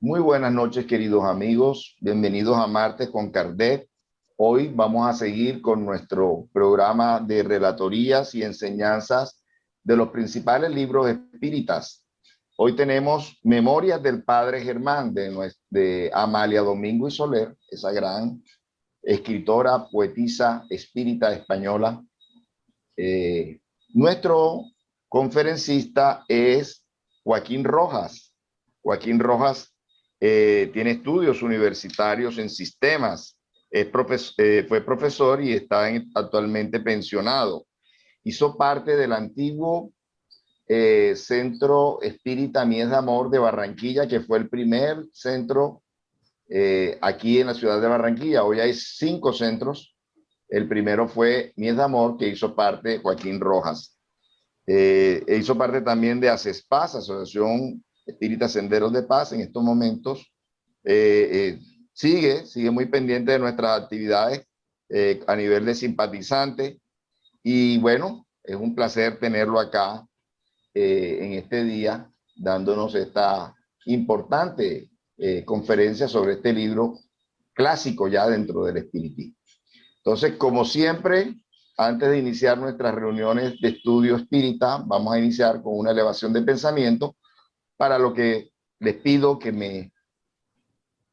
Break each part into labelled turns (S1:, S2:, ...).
S1: Muy buenas noches, queridos amigos. Bienvenidos a Martes con Kardec. Hoy vamos a seguir con nuestro programa de relatorías y enseñanzas de los principales libros espíritas. Hoy tenemos Memorias del Padre Germán de Amalia Domingo y Soler, esa gran escritora, poetisa espírita española. Nuestro conferencista es Joaquín Rojas. Joaquín Rojas tiene estudios universitarios en sistemas, fue profesor y está actualmente pensionado. Hizo parte del antiguo Centro Espírita Mies de Amor de Barranquilla, que fue el primer centro aquí en la ciudad de Barranquilla. Hoy hay 5 centros. El primero fue Mies de Amor, que hizo parte Joaquín Rojas. Hizo parte también de ACESPAS, Asociación Espírita Senderos de Paz. En estos momentos sigue muy pendiente de nuestras actividades a nivel de simpatizante. Y bueno, es un placer tenerlo acá en este día, dándonos esta importante conferencia sobre este libro clásico ya dentro del espiritismo. Entonces, como siempre, antes de iniciar nuestras reuniones de estudio espírita, vamos a iniciar con una elevación de pensamiento, para lo que les pido que me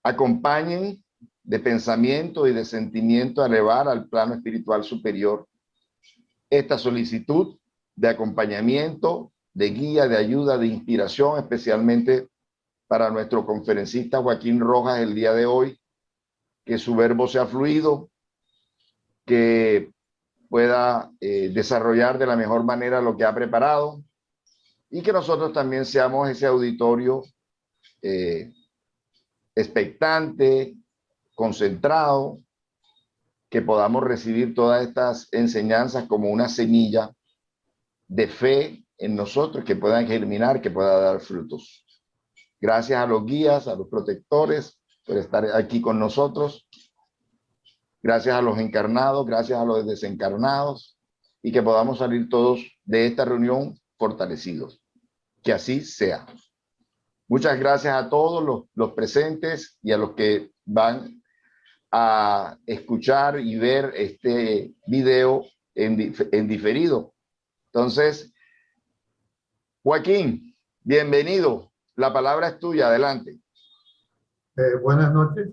S1: acompañen de pensamiento y de sentimiento a elevar al plano espiritual superior esta solicitud de acompañamiento, de guía, de ayuda, de inspiración, especialmente para nuestro conferencista Joaquín Rojas el día de hoy, que su verbo sea fluido, que pueda desarrollar de la mejor manera lo que ha preparado y que nosotros también seamos ese auditorio expectante, concentrado, que podamos recibir todas estas enseñanzas como una semilla de fe en nosotros, que puedan germinar, que pueda dar frutos. Gracias a los guías, a los protectores, por estar aquí con nosotros. Gracias a los encarnados, gracias a los desencarnados, y que podamos salir todos de esta reunión fortalecidos. Que así sea. Muchas gracias a todos los presentes y a los que van a escuchar y ver este video en diferido. Entonces, Joaquín, bienvenido. La palabra es tuya, adelante.
S2: Buenas noches.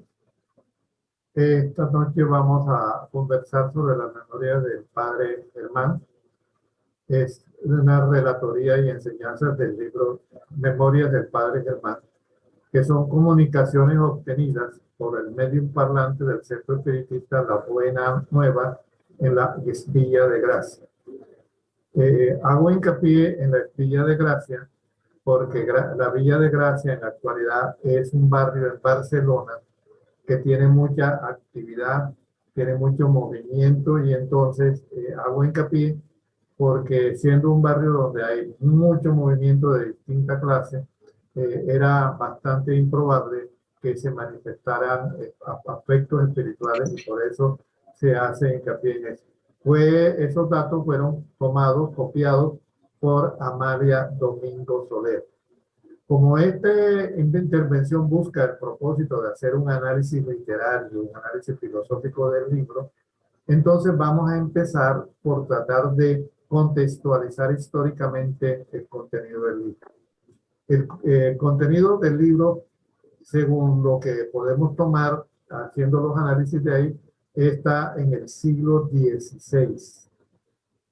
S2: Esta noche vamos a conversar sobre la memoria del Padre Germán. Es una relatoría y enseñanzas del libro Memorias del Padre Germán, que son comunicaciones obtenidas por el medium parlante del Centro Espiritista La Buena Nueva en la Villa de Gracia. Hago hincapié en la Villa de Gracia porque la Villa de Gracia en la actualidad es un barrio en Barcelona que tiene mucha actividad, tiene mucho movimiento, y entonces hago hincapié porque siendo un barrio donde hay mucho movimiento de distinta clase, era bastante improbable que se manifestaran aspectos espirituales, y por eso se hace hincapié en eso. Esos datos fueron tomados, copiados por Amalia Domingo Soler. Como esta intervención busca el propósito de hacer un análisis literario, un análisis filosófico del libro, entonces vamos a empezar por tratar de contextualizar históricamente el contenido del libro. El contenido del libro, según lo que podemos tomar haciendo los análisis de ahí, está en el siglo XVI.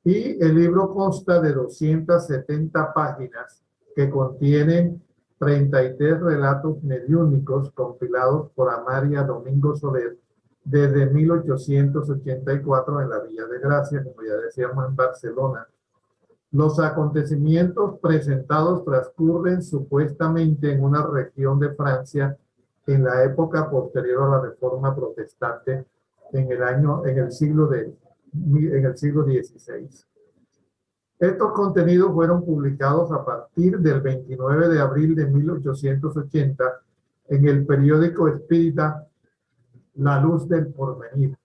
S2: Y el libro consta de 270 páginas que contienen 33 relatos mediúnicos compilados por Amalia Domingo Soler desde 1884 en la Villa de Gracia, como ya decíamos, en Barcelona. Los acontecimientos presentados transcurren supuestamente en una región de Francia en la época posterior a la Reforma Protestante en el siglo XVI. Estos contenidos fueron publicados a partir del 29 de abril de 1880 en el periódico espírita La Luz del Porvenir,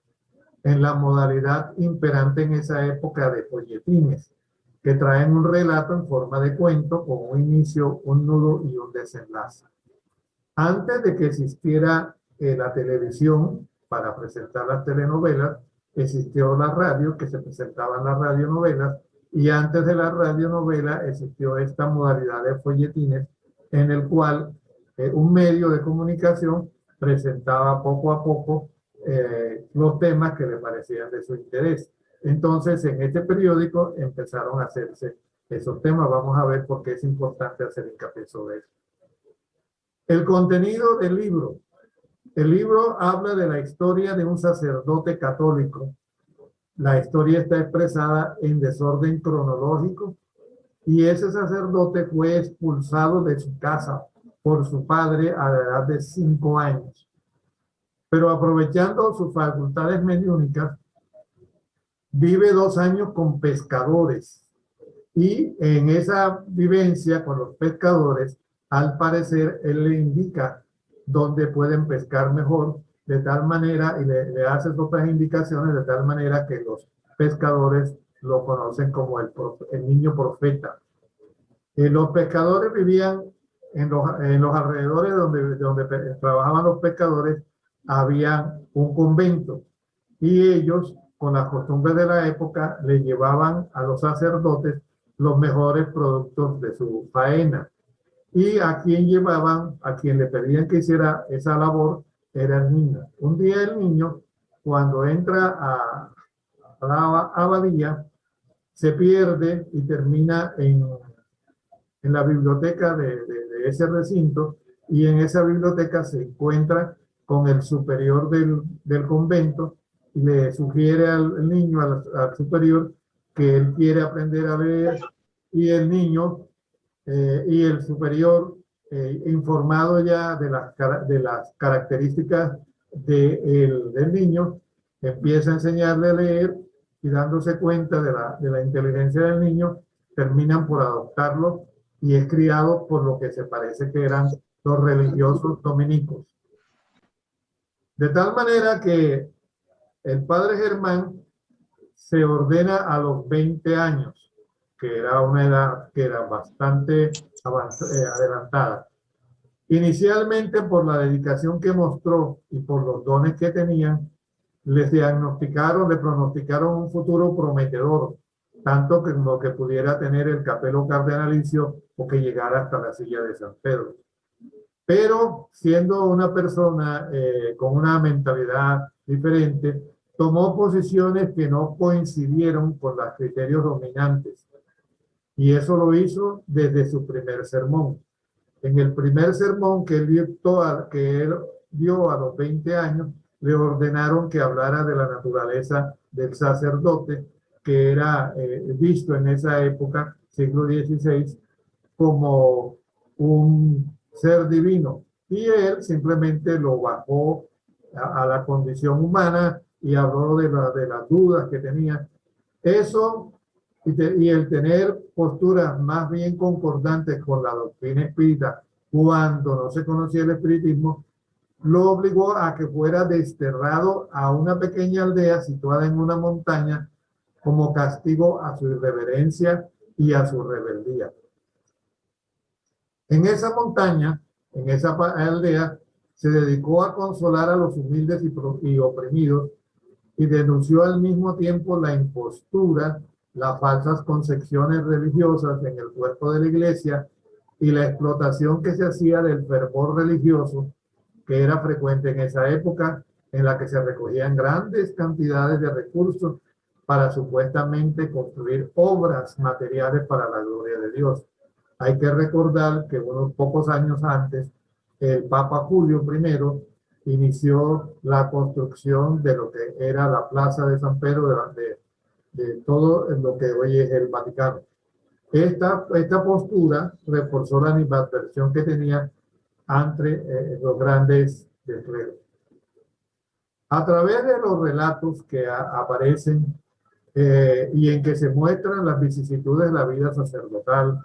S2: en la modalidad imperante en esa época de folletines, que traen un relato en forma de cuento con un inicio, un nudo y un desenlace. Antes de que existiera la televisión para presentar las telenovelas, existió la radio, que se presentaban las radionovelas, y antes de la radionovela existió esta modalidad de folletines en el cual un medio de comunicación presentaba poco a poco los temas que le parecían de su interés. Entonces, en este periódico empezaron a hacerse esos temas. Vamos a ver por qué es importante hacer hincapié sobre eso. El contenido del libro. El libro habla de la historia de un sacerdote católico. La historia está expresada en desorden cronológico y ese sacerdote fue expulsado de su casa por su padre a la edad de 5 años. Pero aprovechando sus facultades mediúnicas, vive 2 años con pescadores y en esa vivencia con los pescadores, al parecer, él le indica dónde pueden pescar mejor, de tal manera, y le hace otras indicaciones de tal manera que los pescadores lo conocen como el niño profeta. Los pescadores vivían en los alrededores donde trabajaban los pescadores, había un convento y ellos, con las costumbres de la época, le llevaban a los sacerdotes los mejores productos de su faena. Y a quien le pedían que hiciera esa labor, era el niño. Un día el niño, cuando entra a la abadía, se pierde y termina en la biblioteca de ese recinto, y en esa biblioteca se encuentra con el superior del convento y le sugiere al niño, al superior, que él quiere aprender a leer, y el niño y el superior, informado ya de las características del niño, empieza a enseñarle a leer, y dándose cuenta de la inteligencia del niño, terminan por adoptarlo y es criado por lo que se parece que eran los religiosos dominicos. De tal manera que el padre Germán se ordena a los 20 años, que era una edad que era bastante adelantada. Inicialmente, por la dedicación que mostró y por los dones que tenían, le pronosticaron un futuro prometedor, tanto como que pudiera tener el capelo cardenalicio o que llegara hasta la silla de San Pedro. Pero siendo una persona con una mentalidad diferente, tomó posiciones que no coincidieron con los criterios dominantes. Y eso lo hizo desde su primer sermón. En el primer sermón que él dio a los 20 años, le ordenaron que hablara de la naturaleza del sacerdote, que era visto en esa época, siglo XVI, como un ser divino. Y él simplemente lo bajó a la condición humana y habló de las dudas que tenía. Eso y el tener posturas más bien concordantes con la doctrina espírita cuando no se conocía el espiritismo, lo obligó a que fuera desterrado a una pequeña aldea situada en una montaña como castigo a su irreverencia y a su rebeldía. En esa montaña, en esa aldea, se dedicó a consolar a los humildes y oprimidos, y denunció al mismo tiempo la impostura, las falsas concepciones religiosas en el cuerpo de la iglesia y la explotación que se hacía del fervor religioso que era frecuente en esa época, en la que se recogían grandes cantidades de recursos para supuestamente construir obras materiales para la gloria de Dios. Hay que recordar que unos pocos años antes, el Papa Julio I inició la construcción de lo que era la Plaza de San Pedro, de todo lo que hoy es el Vaticano. Esta postura reforzó la animadversión que tenía entre los grandes del clero. A través de los relatos que aparecen y en que se muestran las vicisitudes de la vida sacerdotal,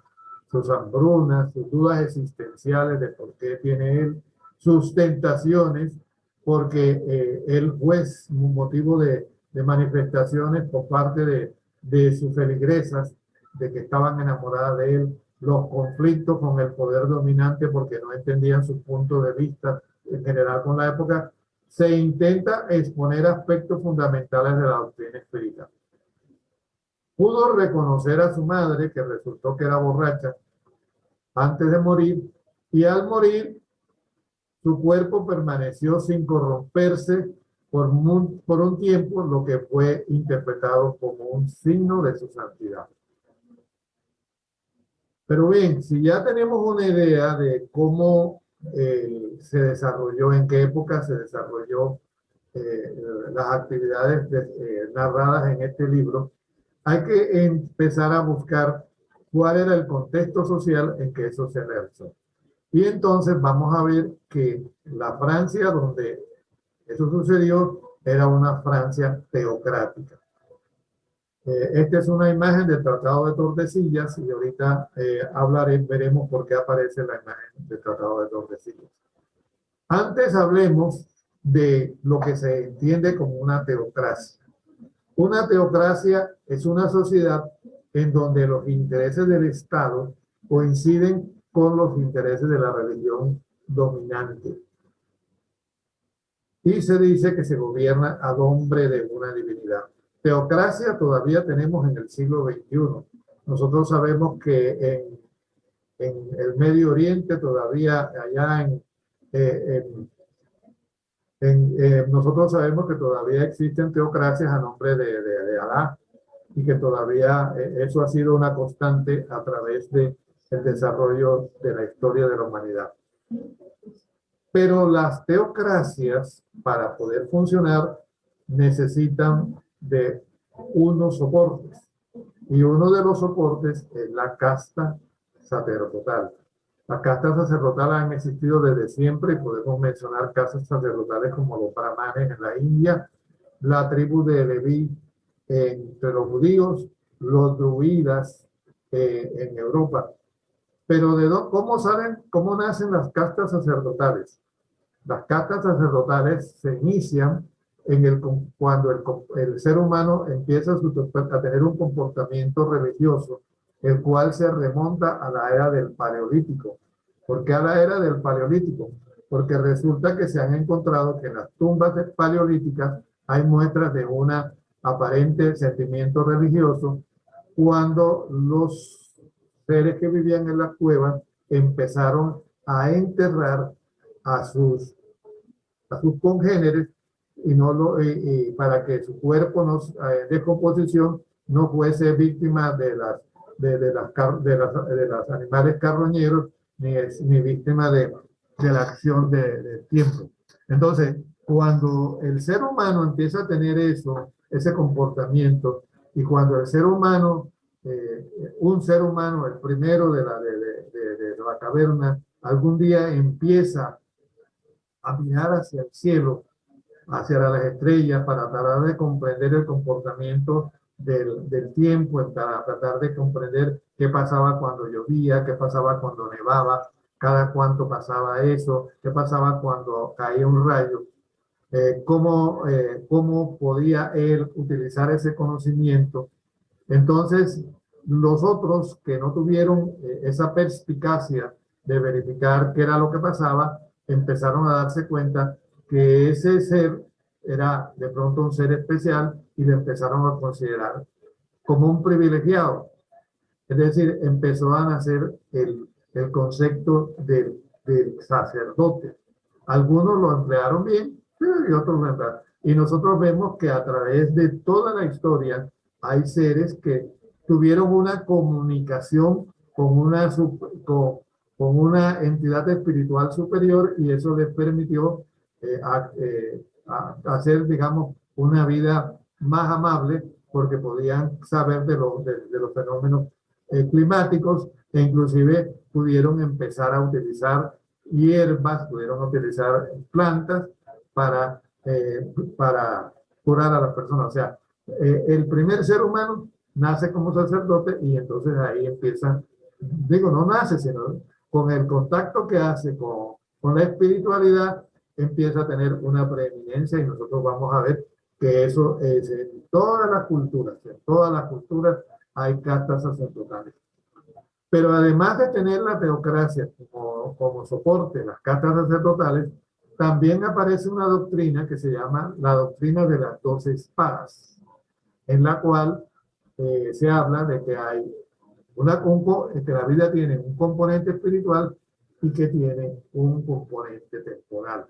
S2: sus hambrunas, sus dudas existenciales de por qué tiene él, sus tentaciones, porque él fue un motivo de manifestaciones por parte de sus feligresas, de que estaban enamoradas de él, los conflictos con el poder dominante porque no entendían su punto de vista en general con la época, se intenta exponer aspectos fundamentales de la doctrina espírita. Pudo reconocer a su madre, que resultó que era borracha, antes de morir, y al morir, su cuerpo permaneció sin corromperse por un tiempo, lo que fue interpretado como un signo de su santidad. Pero bien, si ya tenemos una idea de cómo se desarrolló, en qué época se desarrolló las actividades narradas en este libro, hay que empezar a buscar cuál era el contexto social en que eso se realizó. Y entonces vamos a ver que la Francia donde eso sucedió era una Francia teocrática. Esta es una imagen del Tratado de Tordesillas y ahorita veremos por qué aparece la imagen del Tratado de Tordesillas. Antes hablemos de lo que se entiende como una teocracia. Una teocracia es una sociedad en donde los intereses del Estado coinciden con los intereses de la religión dominante. Y se dice que se gobierna a nombre de una divinidad. Teocracia todavía tenemos en el siglo XXI. Nosotros sabemos que en el Medio Oriente todavía, allá nosotros sabemos que todavía existen teocracias a nombre de Alá y que todavía eso ha sido una constante a través del desarrollo de la historia de la humanidad. Pero las teocracias, para poder funcionar, necesitan de unos soportes. Y uno de los soportes es la casta sacerdotal. Las castas sacerdotales han existido desde siempre y podemos mencionar castas sacerdotales como los brahmanes en la India, la tribu de Leví entre los judíos, los druidas en Europa. Pero ¿cómo nacen las castas sacerdotales? Las castas sacerdotales se inician cuando el ser humano empieza a tener un comportamiento religioso, el cual se remonta a la era del Paleolítico. ¿Por qué a la era del Paleolítico? Porque resulta que se han encontrado que en las tumbas paleolíticas hay muestras de un aparente sentimiento religioso cuando los seres que vivían en las cuevas empezaron a enterrar a sus congéneres y para que su cuerpo de descomposición no fuese víctima de los animales carroñeros ni víctima de la acción del tiempo. Entonces, cuando el ser humano empieza a tener ese comportamiento, y cuando el ser humano, un ser humano, el primero de la caverna, algún día empieza a mirar hacia el cielo, hacia las estrellas, para tratar de comprender el comportamiento del tiempo, para tratar de comprender qué pasaba cuando llovía, qué pasaba cuando nevaba, cada cuánto pasaba eso, qué pasaba cuando caía un rayo, cómo podía él utilizar ese conocimiento. Entonces, los otros que no tuvieron esa perspicacia de verificar qué era lo que pasaba, empezaron a darse cuenta que ese ser era de pronto un ser especial y le empezaron a considerar como un privilegiado. Es decir, empezó a nacer el concepto del sacerdote. Algunos lo emplearon bien y otros lo emplearon. Y nosotros vemos que a través de toda la historia hay seres que tuvieron una comunicación con una entidad espiritual superior y eso les permitió hacer, digamos, una vida más amable porque podían saber de los fenómenos climáticos e inclusive pudieron empezar a utilizar hierbas, pudieron utilizar plantas para curar a las personas. O sea, el primer ser humano nace como sacerdote y entonces ahí empieza, no nace, sino con el contacto que hace con la espiritualidad, empieza a tener una preeminencia y nosotros vamos a ver que eso es en todas las culturas hay castas sacerdotales. Pero además de tener la teocracia como soporte, las castas sacerdotales, también aparece una doctrina que se llama la doctrina de las 12 espadas, en la cual se habla de que hay que la vida tiene un componente espiritual y que tiene un componente temporal.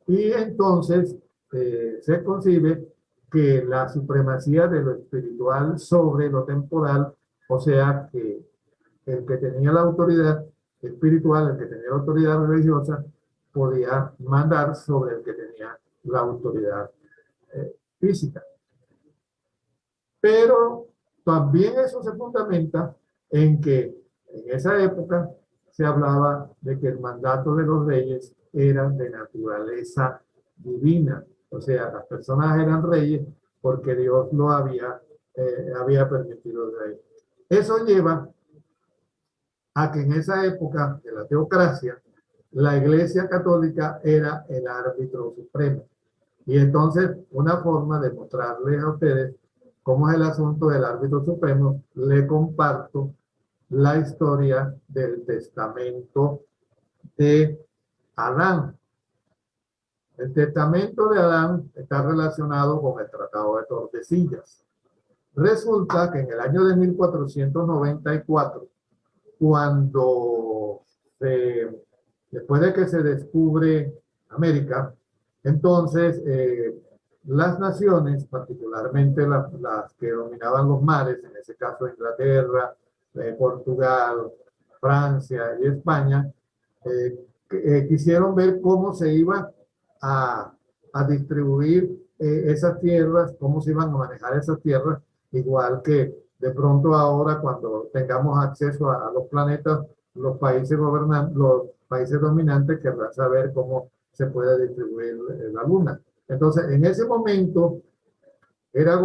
S2: Y entonces se concibe que la supremacía de lo espiritual sobre lo temporal, o sea que el que tenía la autoridad espiritual, el que tenía la autoridad religiosa, podía mandar sobre el que tenía la autoridad física. Pero también eso se fundamenta en que en esa época se hablaba de que el mandato de los reyes era de naturaleza divina. O sea, las personas eran reyes porque Dios lo había permitido de ahí. Eso lleva a que en esa época de la teocracia, la Iglesia Católica era el árbitro supremo. Y entonces, una forma de mostrarles a ustedes cómo es el asunto del árbitro supremo, le comparto la historia del testamento de Adán. El testamento de Adán está relacionado con el Tratado de Tordesillas. Resulta que en el año de 1494, cuando después de que se descubre América, entonces las naciones, particularmente las que dominaban los mares, en ese caso Inglaterra, Portugal, Francia y España, quisieron ver cómo se iba a distribuir esas tierras, cómo se iban a manejar esas tierras, igual que de pronto ahora cuando tengamos acceso a los planetas, los países dominantes querrán saber cómo se puede distribuir la luna. Entonces, en ese momento era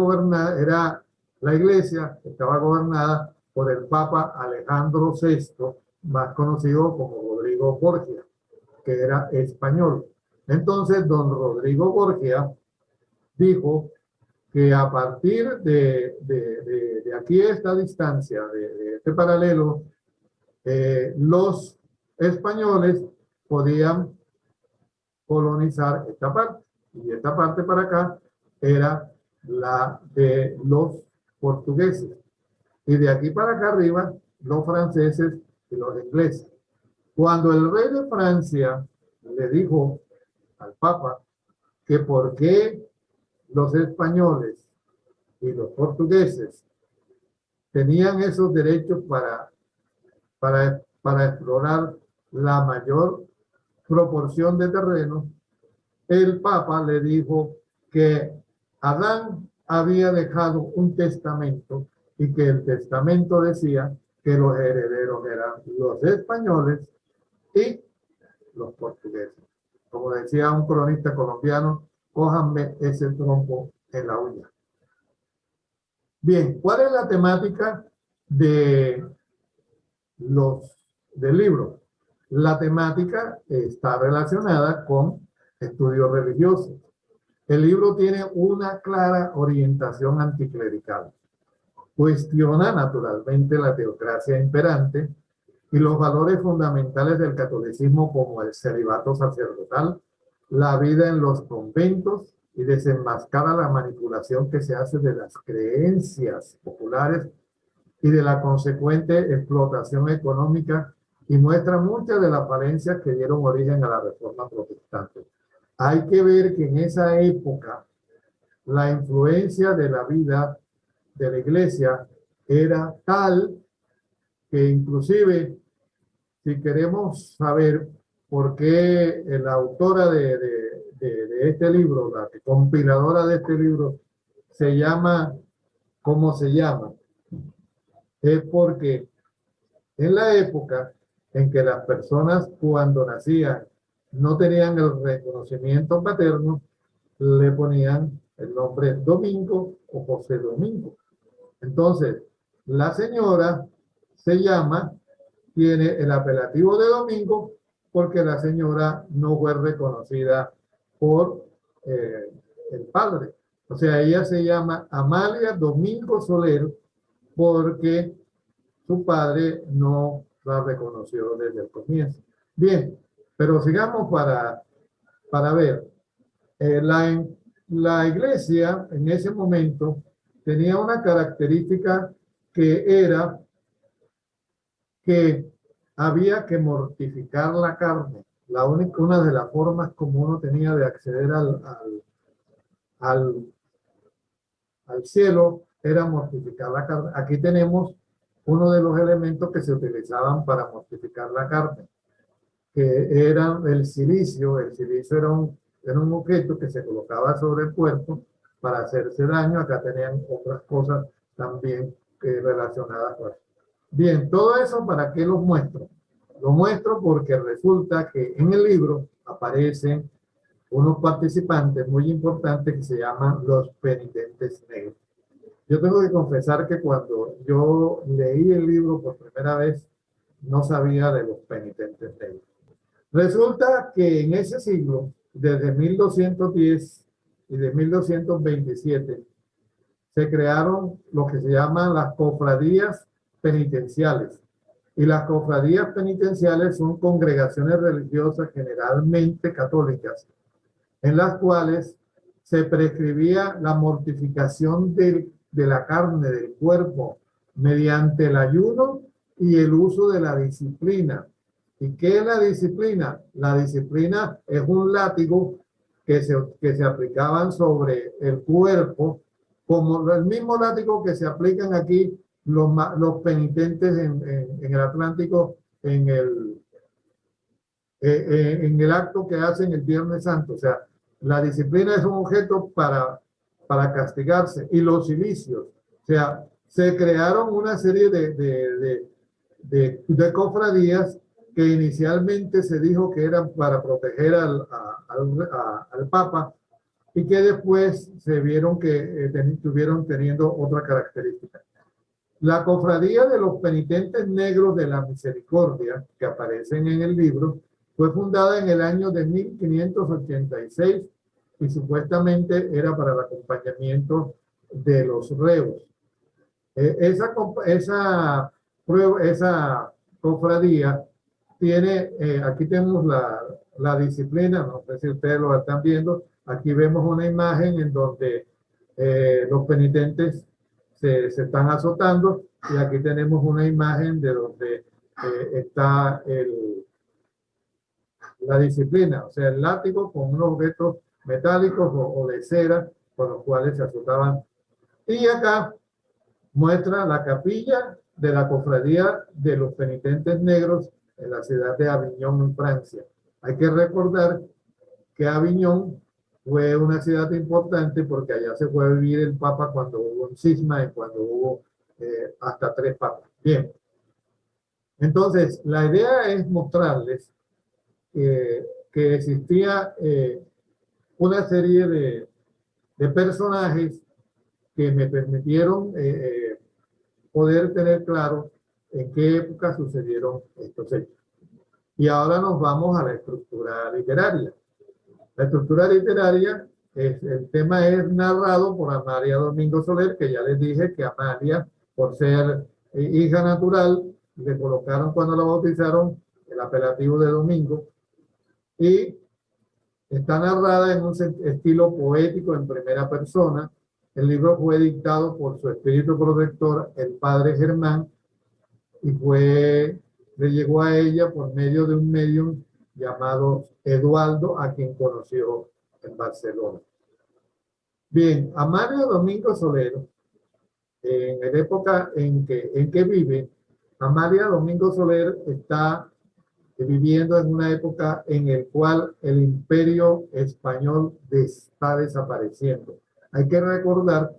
S2: la iglesia estaba gobernada por el Papa Alejandro VI, más conocido como Rodrigo Borgia, que era español. Entonces, don Rodrigo Borgia dijo que a partir de aquí a esta distancia, de este paralelo, los españoles podían colonizar esta parte. Y esta parte para acá era la de los portugueses. Y de aquí para acá arriba, los franceses y los ingleses. Cuando el rey de Francia le dijo al Papa que por qué los españoles y los portugueses tenían esos derechos para explorar la mayor proporción de terreno, el Papa le dijo que Adán había dejado un testamento y que el testamento decía que los herederos eran los españoles y los portugueses. Como decía un cronista colombiano, cójanme ese trompo en la uña. Bien, ¿cuál es la temática del libro? La temática está relacionada con estudios religiosos. El libro tiene una clara orientación anticlerical. Cuestiona naturalmente la teocracia imperante y los valores fundamentales del catolicismo como el celibato sacerdotal, la vida en los conventos y desenmascara la manipulación que se hace de las creencias populares y de la consecuente explotación económica y muestra muchas de las falencias que dieron origen a la Reforma Protestante. Hay que ver que en esa época la influencia de la vida de la Iglesia era tal que inclusive si queremos saber por qué la autora de este libro, la compiladora de este libro, se llama como se llama, es porque en la época en que las personas cuando nacían no tenían el reconocimiento paterno, le ponían el nombre Domingo o José Domingo. Entonces, la señora tiene el apelativo de Domingo porque la señora no fue reconocida por el padre. O sea, ella se llama Amalia Domingo Soler porque su padre no la reconoció desde el comienzo. Bien, pero sigamos para ver. La iglesia en ese momento tenía una característica que era que había que mortificar la carne. Una de las formas como uno tenía de acceder al, al cielo era mortificar la carne. Aquí tenemos uno de los elementos que se utilizaban para mortificar la carne, que era el silicio. El silicio era un objeto que se colocaba sobre el cuerpo para hacerse daño. Acá tenían otras cosas también relacionadas con eso. Bien, todo eso, ¿para qué lo muestro? Lo muestro porque resulta que en el libro aparecen unos participantes muy importantes que se llaman los penitentes negros. Yo tengo que confesar que cuando yo leí el libro por primera vez, no sabía de los penitentes negros. Resulta que en ese siglo, desde 1210 y de 1227, se crearon lo que se llaman las cofradías penitenciales. Y las cofradías penitenciales son congregaciones religiosas generalmente católicas, en las cuales se prescribía la mortificación de la carne, del cuerpo, mediante el ayuno y el uso de la disciplina. ¿Y qué es la disciplina? La disciplina es un látigo que se aplicaban sobre el cuerpo, como el mismo látigo que se aplican aquí los penitentes en el Atlántico en el acto que hacen el Viernes Santo. O sea, la disciplina es un objeto para castigarse. Y los cilicios, o sea, se crearon una serie de cofradías que inicialmente se dijo que eran para proteger al Papa, y que después se vieron que estuvieron teniendo otra característica. La cofradía de los penitentes negros de la misericordia, que aparecen en el libro, fue fundada en el año de 1586 y supuestamente era para el acompañamiento de los reos. Esa cofradía tiene, aquí tenemos la disciplina, no sé si ustedes lo están viendo, aquí vemos una imagen en donde los penitentes se están azotando, y aquí tenemos una imagen de donde está la disciplina, o sea, el látigo con unos objetos metálicos o de cera con los cuales se azotaban. Y acá muestra la capilla de la cofradía de los penitentes negros en la ciudad de Aviñón, en Francia. Hay que recordar que Aviñón fue una ciudad importante porque allá se fue a vivir el Papa cuando hubo un cisma y cuando hubo hasta 3 papas. Bien. Entonces, la idea es mostrarles que existía una serie de personajes que me permitieron poder tener claro en qué época sucedieron estos hechos. Y ahora nos vamos a la estructura literaria. La estructura literaria, el tema es narrado por Amalia Domingo Soler, que ya les dije que Amalia, por ser hija natural, le colocaron cuando la bautizaron el apelativo de Domingo, y está narrada en un estilo poético en primera persona. El libro fue dictado por su espíritu protector, el padre Germán, y le llegó a ella por medio de un medium llamado Eduardo, a quien conoció en Barcelona. Bien, Amalia Domingo Soler, en la época en que vive, Amalia Domingo Soler está viviendo en una época en la cual el imperio español está desapareciendo. Hay que recordar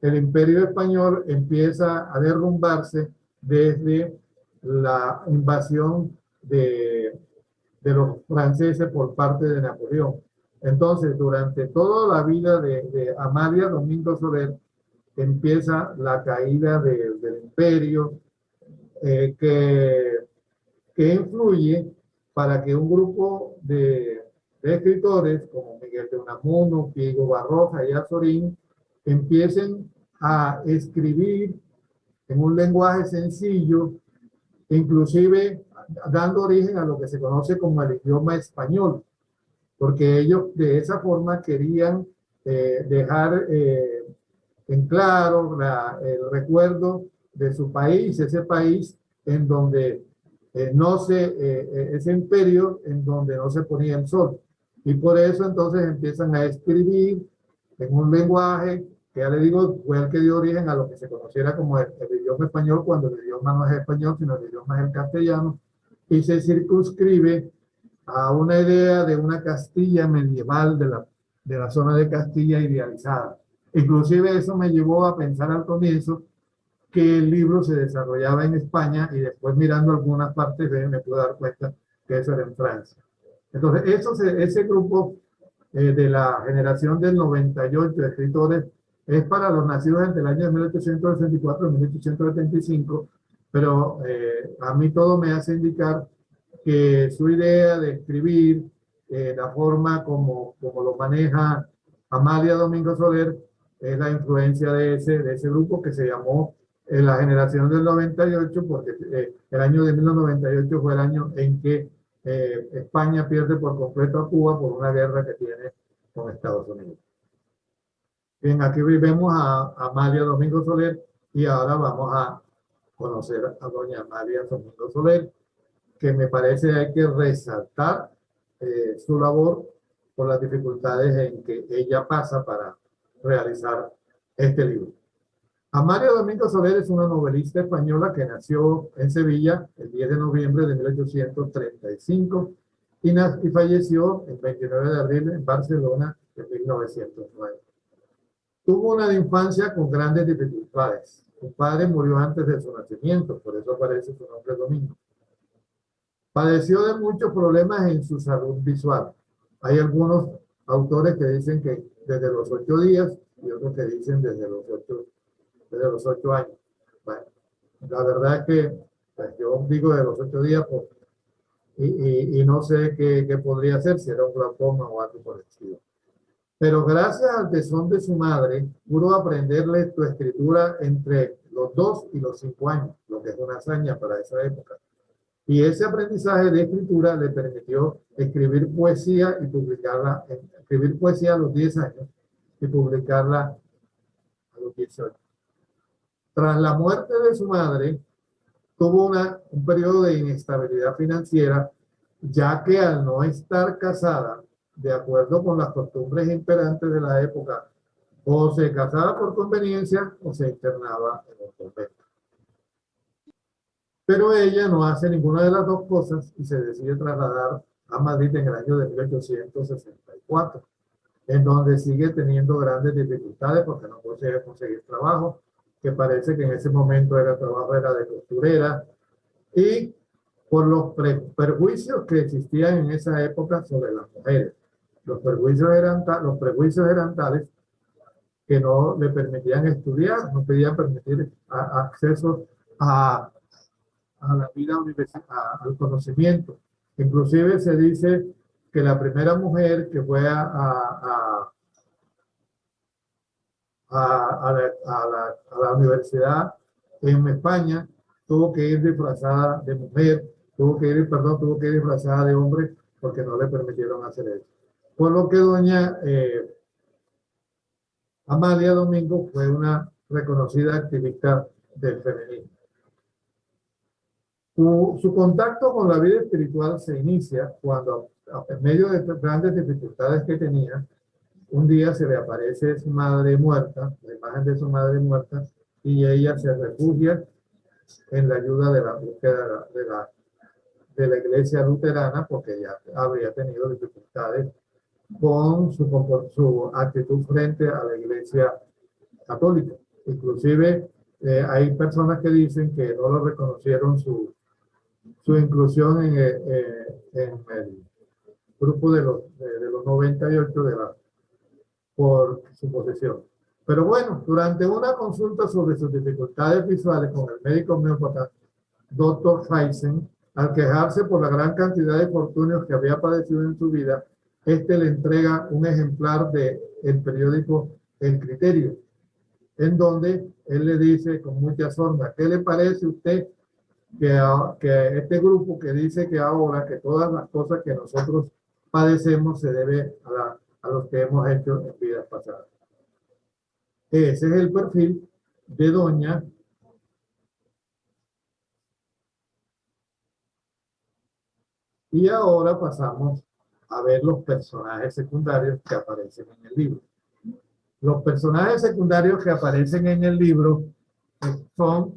S2: que el imperio español empieza a derrumbarse desde la invasión de los franceses por parte de Napoleón. Entonces, durante toda la vida de Amalia Domingo Soler, empieza la caída del imperio, que influye para que un grupo de escritores como Miguel de Unamuno, Diego Barroja y Azorín empiecen a escribir en un lenguaje sencillo, inclusive dando origen a lo que se conoce como el idioma español, porque ellos de esa forma querían dejar en claro el recuerdo de su país, ese país en donde ese imperio en donde no se ponía el sol. Y por eso entonces empiezan a escribir en un lenguaje que ya le digo, fue el que dio origen a lo que se conociera como el idioma español, cuando el idioma no es español, sino el idioma es el castellano, y se circunscribe a una idea de una Castilla medieval, de la zona de Castilla idealizada. Inclusive eso me llevó a pensar al comienzo que el libro se desarrollaba en España y después mirando algunas partes me pude dar cuenta que eso era en Francia. Entonces, ese grupo de la generación del 98 de escritores es para los nacidos entre el año de 1864 y 1875, pero a mí todo me hace indicar que su idea de escribir, la forma como lo maneja Amalia Domingo Soler, es la influencia de ese grupo que se llamó la generación del 98, porque el año de 1998 fue el año en que España pierde por completo a Cuba por una guerra que tiene con Estados Unidos. Bien, aquí vemos a Amalia Domingo Soler y ahora vamos a conocer a doña Amalia Domingo Soler, que me parece hay que resaltar su labor por las dificultades en que ella pasa para realizar este libro. Amalia Domingo Soler es una novelista española que nació en Sevilla el 10 de noviembre de 1835 y falleció el 29 de abril en Barcelona en 1909. Tuvo una infancia con grandes dificultades. Su padre murió antes de su nacimiento, por eso aparece su nombre Domingo. Padeció de muchos problemas en su salud visual. Hay algunos autores que dicen que desde los 8 días y otros que dicen desde los 8 años. Bueno, la verdad es que pues, yo digo de los 8 días pues, y no sé qué podría ser, si era un glaucoma o algo por el estilo. Pero gracias al tesón de su madre, pudo aprender lectoescritura entre los 2 y los 5 años, lo que es una hazaña para esa época. Y ese aprendizaje de escritura le permitió escribir poesía y publicarla, escribir poesía a los 10 años y publicarla a los 18. Tras la muerte de su madre, tuvo un periodo de inestabilidad financiera, ya que al no estar casada, de acuerdo con las costumbres imperantes de la época, o se casaba por conveniencia o se internaba en un convento. Pero ella no hace ninguna de las dos cosas y se decide trasladar a Madrid en el año de 1864, en donde sigue teniendo grandes dificultades porque no puede conseguir trabajo, que parece que en ese momento el trabajo era de costurera, y por los prejuicios que existían en esa época sobre las mujeres. Los prejuicios eran tales que no le permitían estudiar, no podían permitir acceso a la vida universitaria, al conocimiento. Inclusive se dice que la primera mujer que fue a la universidad en España tuvo que ir disfrazada de mujer, tuvo que ir disfrazada de hombre porque no le permitieron hacer eso. Por lo que doña Amalia Domingo fue una reconocida activista del feminismo. Su contacto con la vida espiritual se inicia cuando, en medio de grandes dificultades que tenía, un día se le aparece su madre muerta, la imagen de su madre muerta, y ella se refugia en la ayuda de la búsqueda de la iglesia luterana, porque ya habría tenido dificultades con su actitud frente a la iglesia católica. Inclusive hay personas que dicen que no lo reconocieron su inclusión en el grupo de los 98 por su posesión. Pero bueno, durante una consulta sobre sus dificultades visuales con el médico homeópata Dr. Heisen, al quejarse por la gran cantidad de infortunios que había padecido en su vida, este le entrega un ejemplar del periódico El Criterio, en donde él le dice con mucha sorna, ¿qué le parece a usted que este grupo que dice que ahora que todas las cosas que nosotros padecemos se debe a los que hemos hecho en vidas pasadas? Ese es el perfil de doña. Y ahora pasamos a ver los personajes secundarios que aparecen en el libro. Los personajes secundarios que aparecen en el libro son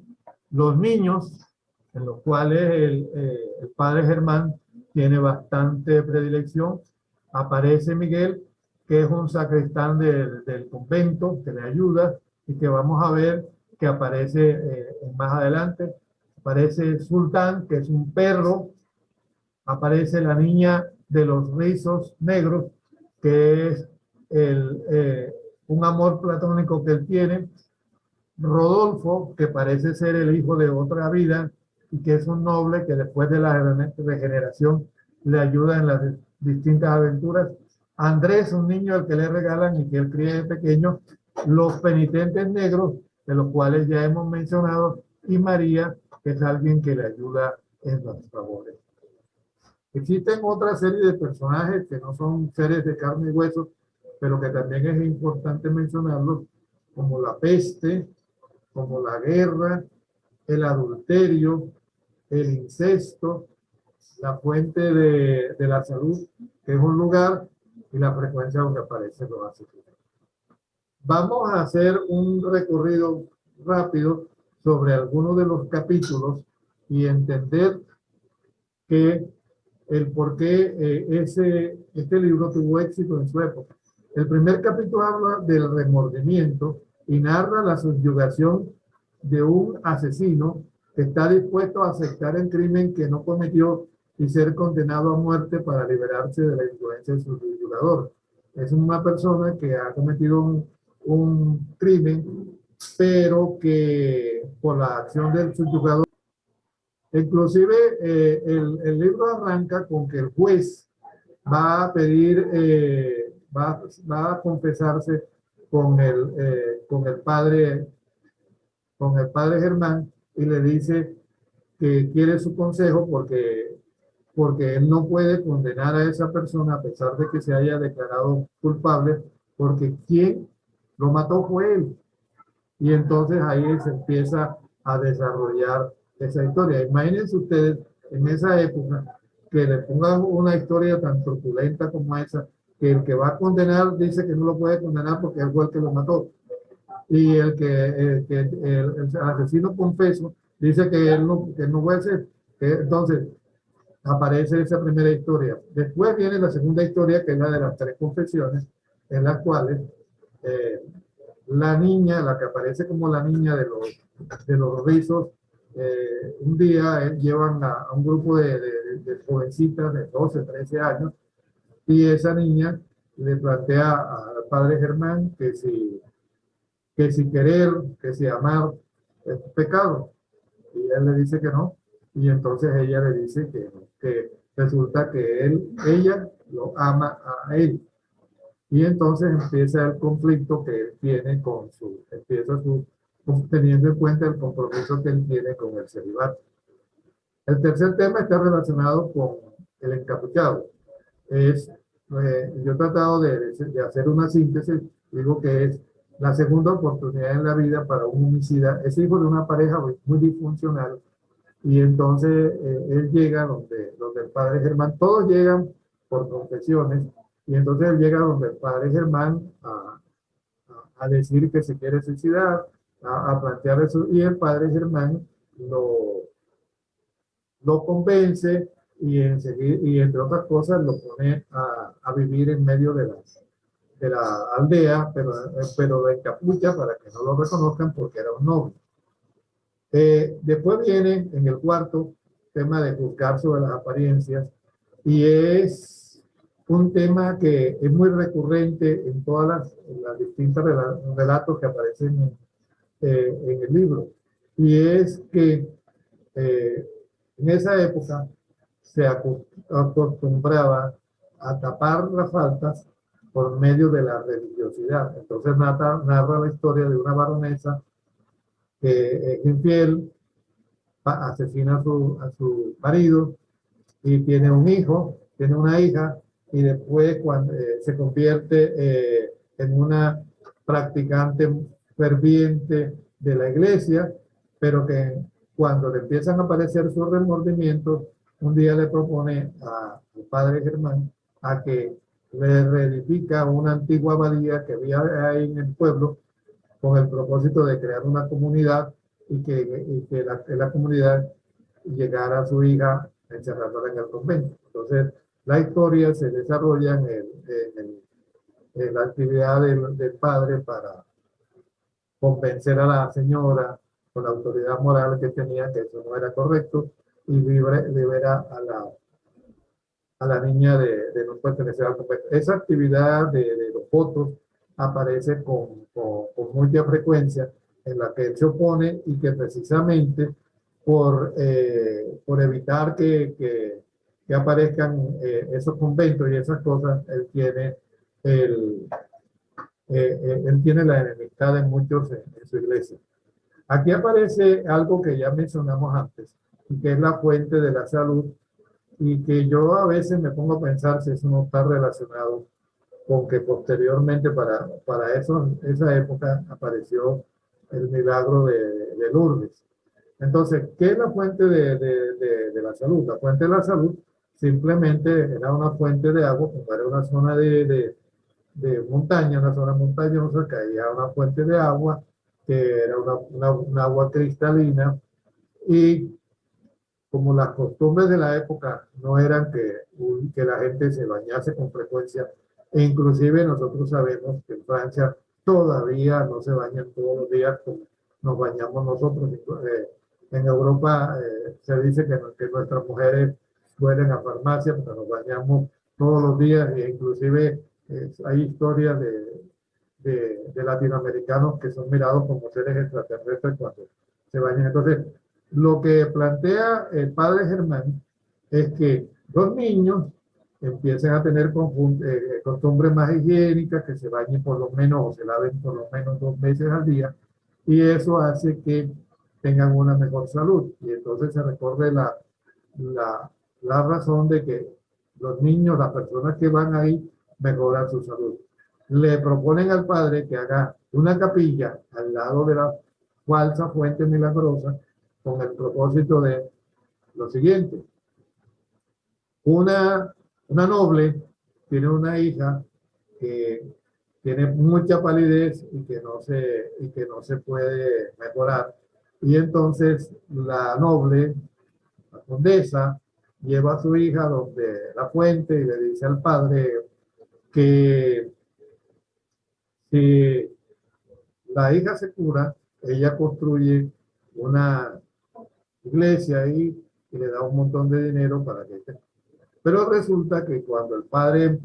S2: los niños, en los cuales el padre Germán tiene bastante predilección. Aparece Miguel, que es un sacristán del convento, que le ayuda y que vamos a ver que aparece más adelante. Aparece Sultán, que es un perro. Aparece la niña de los rizos negros, que es un amor platónico que él tiene. Rodolfo, que parece ser el hijo de otra vida y que es un noble que después de la regeneración le ayuda en las distintas aventuras. Andrés, un niño al que le regalan y que él cría de pequeño. Los penitentes negros, de los cuales ya hemos mencionado, y María, que es alguien que le ayuda en los favores. Existen otra serie de personajes que no son seres de carne y hueso, pero que también es importante mencionarlos, como la peste, como la guerra, el adulterio, el incesto, la fuente de la salud, que es un lugar, y la frecuencia donde aparecen los asesinos. Vamos a hacer un recorrido rápido sobre algunos de los capítulos y entender que el por qué este libro tuvo éxito en su época. El primer capítulo habla del remordimiento y narra la subyugación de un asesino que está dispuesto a aceptar el crimen que no cometió y ser condenado a muerte para liberarse de la influencia de su subyugador. Es una persona que ha cometido un crimen, pero que por la acción del subyugador. Inclusive el libro arranca con que el juez va a pedir, va a confesarse con el padre Germán y le dice que quiere su consejo porque él no puede condenar a esa persona a pesar de que se haya declarado culpable, porque quien lo mató fue él. Y entonces ahí se empieza a desarrollar esa historia. Imagínense ustedes en esa época que le pongan una historia tan truculenta como esa, que el que va a condenar dice que no lo puede condenar porque él fue el que lo mató. Y el asesino confeso dice que él no puede ser. Entonces aparece esa primera historia. Después viene la segunda historia, que es la de las tres confesiones, en las cuales la niña, la que aparece como la niña de los rizos, un día llevan a un grupo de jovencitas de 12, 13 años, y esa niña le plantea al padre Germán que si querer, que si amar es pecado. Y él le dice que no, y entonces ella le dice que resulta que ella lo ama a él. Y entonces empieza el conflicto que él tiene teniendo en cuenta el compromiso que él tiene con el celibato. El tercer tema está relacionado con el encapuchado. Yo he tratado de hacer una síntesis, digo que es la segunda oportunidad en la vida para un homicida. Es hijo de una pareja muy disfuncional, y entonces él llega donde el padre Germán, todos llegan por confesiones, y entonces él llega donde el padre Germán a decir que se quiere suicidar, a plantear eso, y el padre Germán lo convence y entre otras cosas lo pone a vivir en medio de la aldea, pero de capucha para que no lo reconozcan porque era un noble. Después viene en el cuarto tema de juzgar sobre las apariencias, y es un tema que es muy recurrente en todas las distintos relatos que aparecen en el libro, y es que en esa época se acostumbraba a tapar las faltas por medio de la religiosidad. Entonces narra la historia de una baronesa que es infiel, asesina a su marido y tiene un hijo, tiene una hija, y después cuando se convierte en una practicante ferviente de la iglesia, pero que cuando le empiezan a aparecer sus remordimientos, un día le propone al padre Germán a que le reedifica una antigua abadía que había ahí en el pueblo con el propósito de crear una comunidad y que la comunidad llegara a su hija encerrándola en el convento. Entonces, la historia se desarrolla en la actividad del padre para convencer a la señora con la autoridad moral que tenía que eso no era correcto y libera a la niña de no pertenecer al convento. Esa actividad de los votos aparece con mucha frecuencia en la que él se opone y que precisamente por evitar que aparezcan esos conventos y esas cosas, el, él tiene la enemistad de muchos en su iglesia. Aquí aparece algo que ya mencionamos antes, y que es la fuente de la salud, y que yo a veces me pongo a pensar si eso no está relacionado con que posteriormente para esa época apareció el milagro de Lourdes. Entonces, ¿qué es la fuente de la salud? La fuente de la salud simplemente era una fuente de agua, como era una zona de montaña, una zona montañosa, que había una fuente de agua, que era una agua cristalina, y como las costumbres de la época no eran que la gente se bañase con frecuencia, e inclusive nosotros sabemos que en Francia todavía no se bañan todos los días como nos bañamos nosotros. En Europa se dice que nuestras mujeres suelen a farmacia, pero nos bañamos todos los días, e inclusive hay historias de latinoamericanos que son mirados como seres extraterrestres cuando se bañan. Entonces, lo que plantea el padre Germán es que los niños empiecen a tener costumbres más higiénicas, que se bañen por lo menos o se laven por lo menos 2 veces al día, y eso hace que tengan una mejor salud. Y entonces se recorre la razón de que los niños, las personas que van ahí, mejoran su salud. Le proponen al padre que haga una capilla al lado de la falsa fuente milagrosa con el propósito de lo siguiente. Una noble tiene una hija que tiene mucha palidez y que no se puede mejorar. Y entonces la noble, la condesa, lleva a su hija donde la fuente y le dice al padre que si la hija se cura, ella construye una iglesia ahí y le da un montón de dinero para que esté. Pero resulta que cuando el padre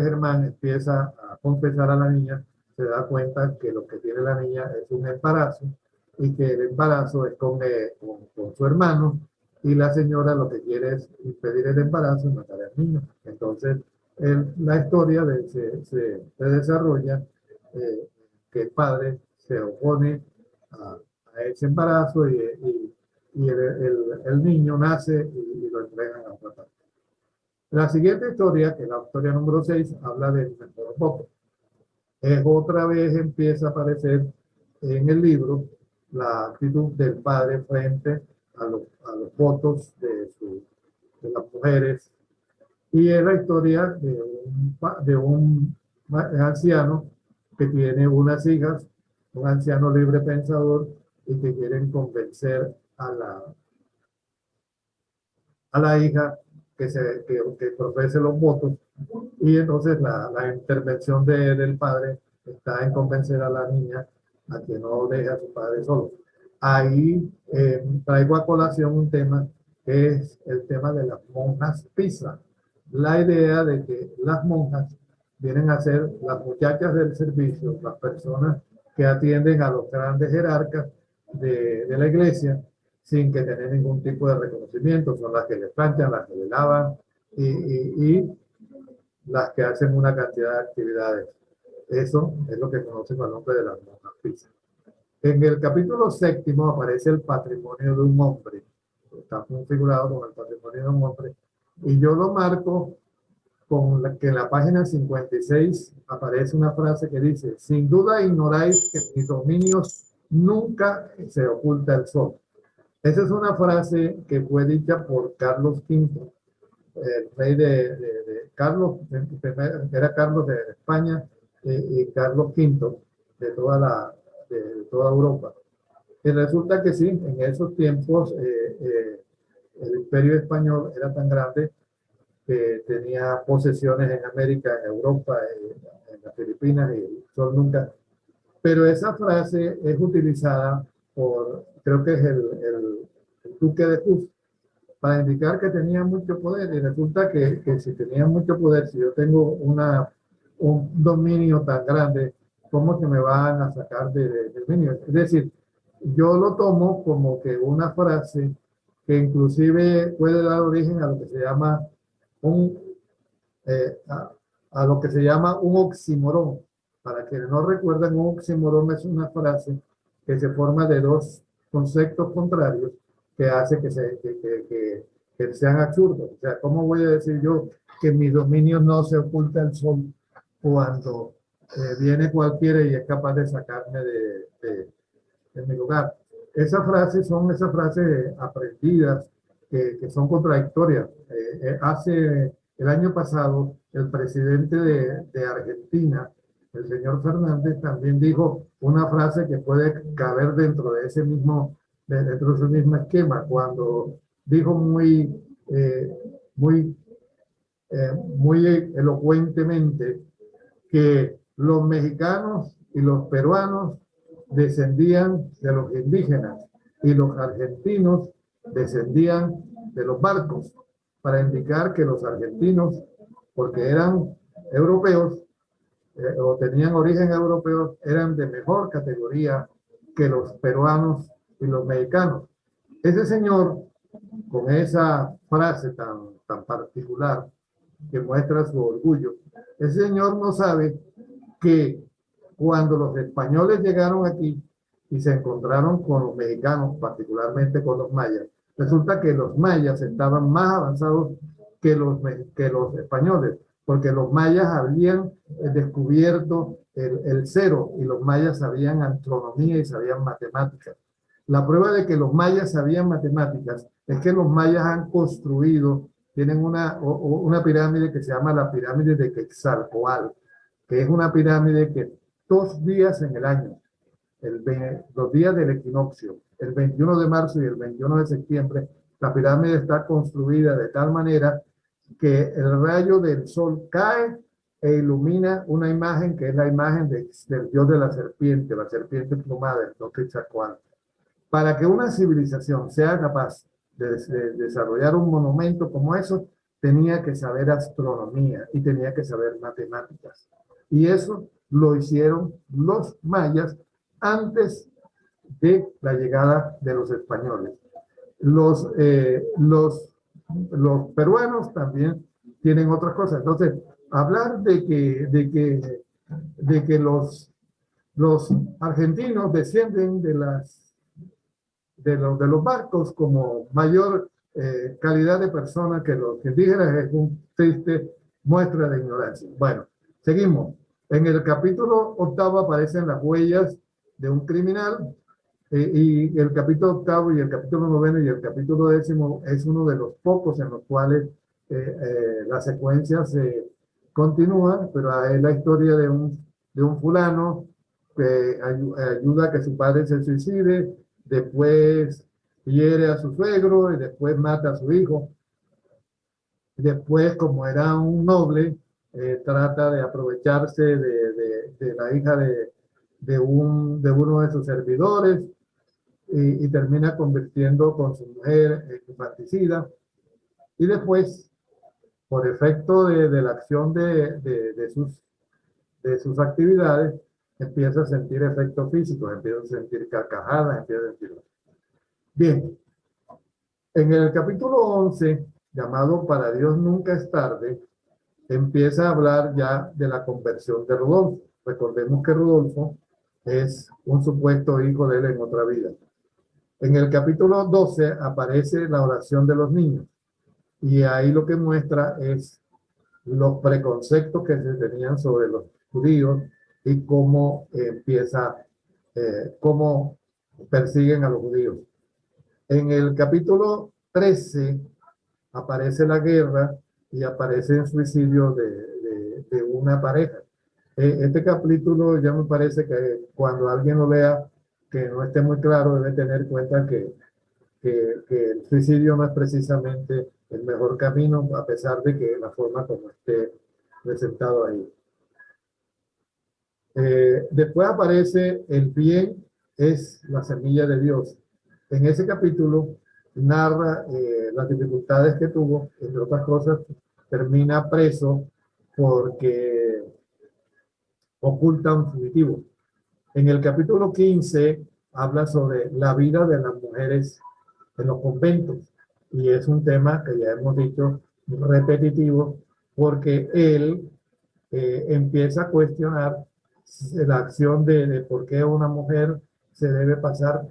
S2: Germán empieza a confesar a la niña, se da cuenta que lo que tiene la niña es un embarazo y que el embarazo es con su hermano, y la señora lo que quiere es impedir el embarazo y matar al niño. Entonces, la historia se desarrolla que el padre se opone a ese embarazo y el niño nace y lo entregan a otra parte. La siguiente historia, que es la historia número 6, habla del mentor voto. Otra vez empieza a aparecer en el libro la actitud del padre frente a los votos de las mujeres. Y es la historia de un anciano que tiene unas hijas, un anciano libre pensador, y que quieren convencer a la hija que profese los votos, y entonces la intervención del padre está en convencer a la niña a que no deje a su padre solo. Ahí traigo a colación un tema que es el tema de las monjas pisa. La idea de que las monjas vienen a ser las muchachas del servicio, las personas que atienden a los grandes jerarcas de la iglesia, sin que tener ningún tipo de reconocimiento. Son las que le planchan, las que le lavan y las que hacen una cantidad de actividades. Eso es lo que conocen con el nombre de las monjas pisas. En el capítulo séptimo aparece el patrimonio de un hombre. Está configurado como el patrimonio de un hombre. Y yo lo marco con que en la página 56 aparece una frase que dice: sin duda ignoráis que en mis dominios nunca se oculta el sol. Esa es una frase que fue dicha por Carlos V, el rey de Carlos, era Carlos de España, y Carlos V de toda Europa. Y resulta que sí, en esos tiempos el imperio español era tan grande que tenía posesiones en América, en Europa, en las Filipinas, y el sol nunca. Pero esa frase es utilizada por, creo que es el duque de Hus, para indicar que tenía mucho poder. Y resulta que si tenía mucho poder, si yo tengo un dominio tan grande, ¿cómo que me van a sacar del dominio? Es decir, yo lo tomo como que una frase que inclusive puede dar origen a lo que se llama un, a lo que se llama un oxímoron. Para quienes no recuerdan, un oxímoron es una frase que se forma de dos conceptos contrarios que hace que sean absurdos. O sea, ¿cómo voy a decir yo que en mis dominios no se oculta el sol cuando viene cualquiera y es capaz de sacarme de mi lugar? Esas frases son esas frases aprendidas que son contradictorias. Hace el año pasado, el presidente de Argentina, el señor Fernández, también dijo una frase que puede caber dentro de ese mismo esquema, cuando dijo muy, muy elocuentemente que los mexicanos y los peruanos descendían de los indígenas y los argentinos descendían de los barcos, para indicar que los argentinos, porque eran europeos o tenían origen europeo, eran de mejor categoría que los peruanos y los mexicanos. Ese señor, con esa frase tan particular que muestra su orgullo, ese señor no sabe que cuando los españoles llegaron aquí y se encontraron con los mexicanos, particularmente con los mayas, resulta que los mayas estaban más avanzados que los españoles, porque los mayas habían descubierto el cero, y los mayas sabían astronomía y sabían matemáticas. La prueba de que los mayas sabían matemáticas es que los mayas han construido, tienen una pirámide que se llama la pirámide de Quetzalcóatl, que es una pirámide que 2 días en el año, los días del equinoccio, el 21 de marzo y el 21 de septiembre, la pirámide está construida de tal manera que el rayo del sol cae e ilumina una imagen que es la imagen del dios de la serpiente plumada, el dios Quetzalcóatl. Para que una civilización sea capaz de desarrollar un monumento como eso, tenía que saber astronomía y tenía que saber matemáticas. Y eso lo hicieron los mayas antes de la llegada de los españoles. Los peruanos también tienen otras cosas. Entonces, hablar de que los argentinos descienden de los barcos como mayor calidad de personas que los indígenas es un triste muestra de ignorancia. Bueno, seguimos. En el capítulo 8 aparecen las huellas de un criminal, y el capítulo 8 y el capítulo 9 y el capítulo 10 es uno de los pocos en los cuales la secuencia se continúa, pero es la historia de un fulano que ayuda a que su padre se suicide, después hiere a su suegro y después mata a su hijo. Después, como era un noble, trata de aprovecharse de la hija de uno de sus servidores, y termina convirtiendo con su mujer en infanticida. Y después, por efecto de la acción de sus actividades, empieza a sentir efectos físicos, empieza a sentir carcajadas, empieza a sentir... Bien, en el capítulo 11, llamado Para Dios Nunca es Tarde, empieza a hablar ya de la conversión de Rodolfo. Recordemos que Rodolfo es un supuesto hijo de él en otra vida. En el capítulo 12 aparece la oración de los niños y ahí lo que muestra es los preconceptos que se tenían sobre los judíos y cómo cómo persiguen a los judíos. En el capítulo 13 aparece la guerra y aparece el suicidio de una pareja. Este capítulo ya me parece que cuando alguien lo lea que no esté muy claro, debe tener en cuenta que el suicidio no es precisamente el mejor camino, a pesar de que la forma como esté presentado ahí. Después aparece el bien es la semilla de Dios. En ese capítulo narra las dificultades que tuvo, entre otras cosas, termina preso porque oculta un fugitivo. En el capítulo 15 habla sobre la vida de las mujeres en los conventos y es un tema que ya hemos dicho repetitivo porque él empieza a cuestionar la acción de por qué una mujer se debe pasar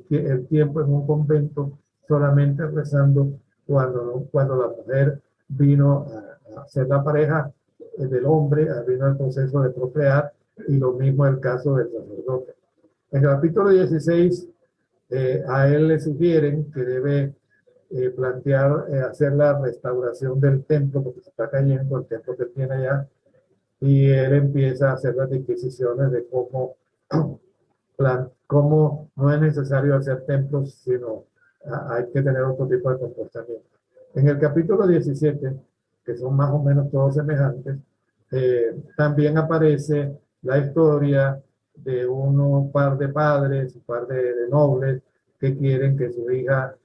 S2: el tiempo en un convento solamente rezando cuando la mujer vino a ser la pareja del hombre, vino al proceso de procrear, y lo mismo el caso del sacerdote. En el capítulo 16, a él le sugieren que debe plantear hacer la restauración del templo, porque se está cayendo el templo que tiene allá, y él empieza a hacer las disquisiciones de cómo no es necesario hacer templos, sino hay que tener otro tipo de comportamiento. En el capítulo 17, que son más o menos todos semejantes, también aparece la historia de un par de padres, un par de nobles que quieren que su hija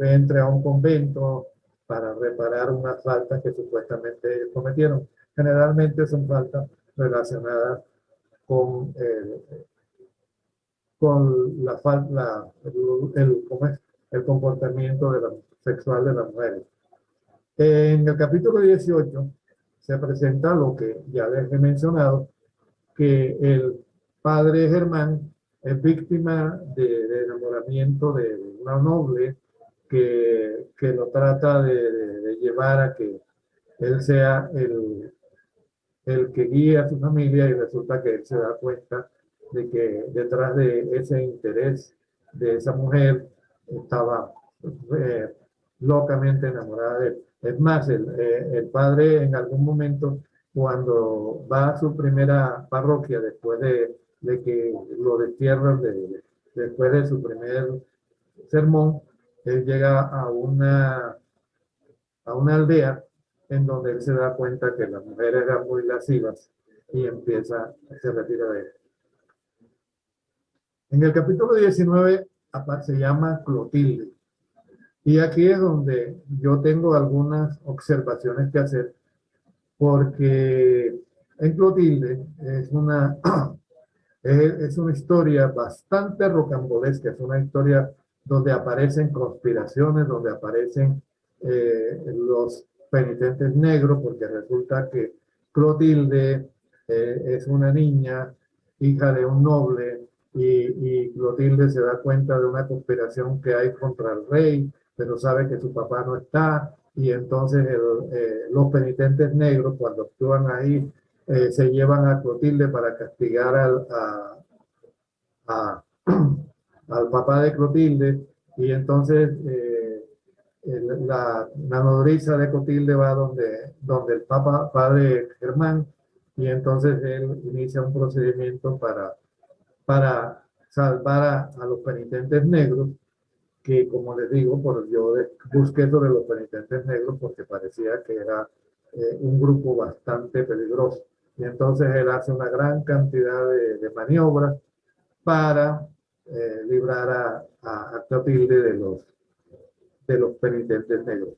S2: entre a un convento para reparar unas faltas que supuestamente cometieron. Generalmente son faltas relacionadas con, con el comportamiento sexual de las mujeres. En el capítulo 18 se presenta lo que ya les he mencionado, que el padre Germán es víctima de enamoramiento de una noble que lo trata de llevar a que él sea el que guía a su familia, y resulta que él se da cuenta de que detrás de ese interés de esa mujer estaba locamente enamorada de él. Es más, el padre en algún momento, cuando va a su primera parroquia, después de que lo destierran, después de su primer sermón, él llega a una aldea en donde él se da cuenta que las mujeres eran muy lascivas y se retira de él. En el capítulo 19 se llama Clotilde. Y aquí es donde yo tengo algunas observaciones que hacer, porque en Clotilde es una historia bastante rocambolesca, es una historia donde aparecen conspiraciones, donde aparecen los penitentes negros, porque resulta que Clotilde es una niña, hija de un noble, y Clotilde se da cuenta de una conspiración que hay contra el rey, pero sabe que su papá no está, y entonces los penitentes negros, cuando actúan ahí, se llevan a Clotilde para castigar a, al papá de Clotilde, y entonces la nodriza de Clotilde va donde el padre Germán, y entonces él inicia un procedimiento para salvar a los penitentes negros, que como les digo, yo busqué sobre los penitentes negros porque parecía que era un grupo bastante peligroso. Y entonces él hace una gran cantidad de maniobras para librar a Clotilde de los penitentes negros.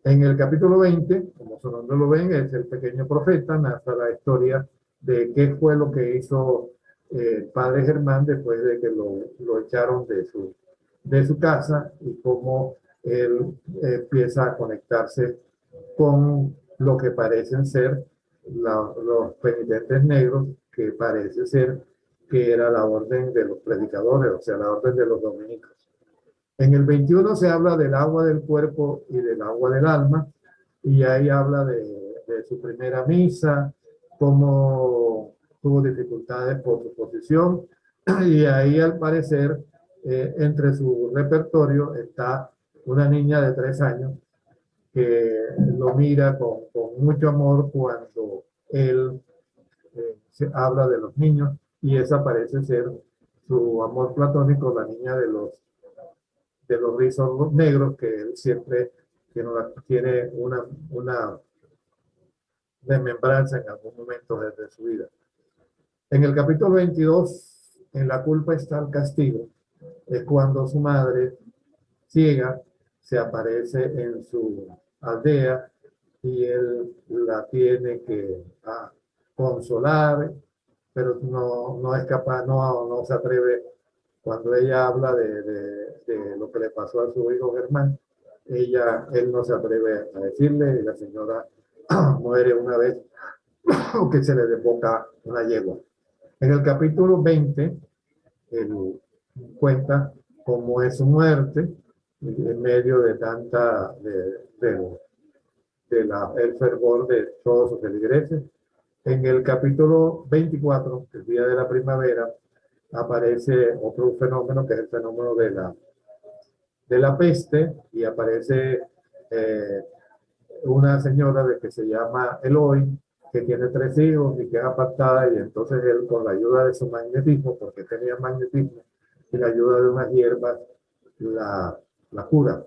S2: En el capítulo 20, como su nombre lo ven, es el pequeño profeta, narra la historia de qué fue lo que hizo el padre Germán después de que lo echaron de su casa, y cómo él empieza a conectarse con lo que parecen ser los penitentes negros que parece ser que era la orden de los predicadores, o sea, la orden de los dominicos. En el 21 se habla del agua del cuerpo y del agua del alma, y ahí habla de su primera misa, cómo tuvo dificultades por su posición, y ahí al parecer entre su repertorio está una niña de 3 años que lo mira con mucho amor cuando él se habla de los niños, y esa parece ser su amor platónico, la niña de los rizos negros, que él siempre tiene una remembranza en algún momento desde su vida. En el capítulo 22, en la culpa está el castigo, es cuando su madre ciega se aparece en su aldea y él la tiene que consolar, pero no es capaz, no se atreve. Cuando ella habla de lo que le pasó a su hijo Germán, él no se atreve a decirle, y la señora muere una vez que se le desboca una yegua. En el capítulo 20, él cuenta cómo es su muerte en medio de tanta, el fervor de todos sus feligreses. En el capítulo 24, el día de la primavera, aparece otro fenómeno que es el fenómeno de la peste, y aparece una señora de que se llama Eloy, que tiene 3 hijos y que es apartada, y entonces él, con la ayuda de su magnetismo, porque tenía magnetismo, y la ayuda de unas hierbas, la cura.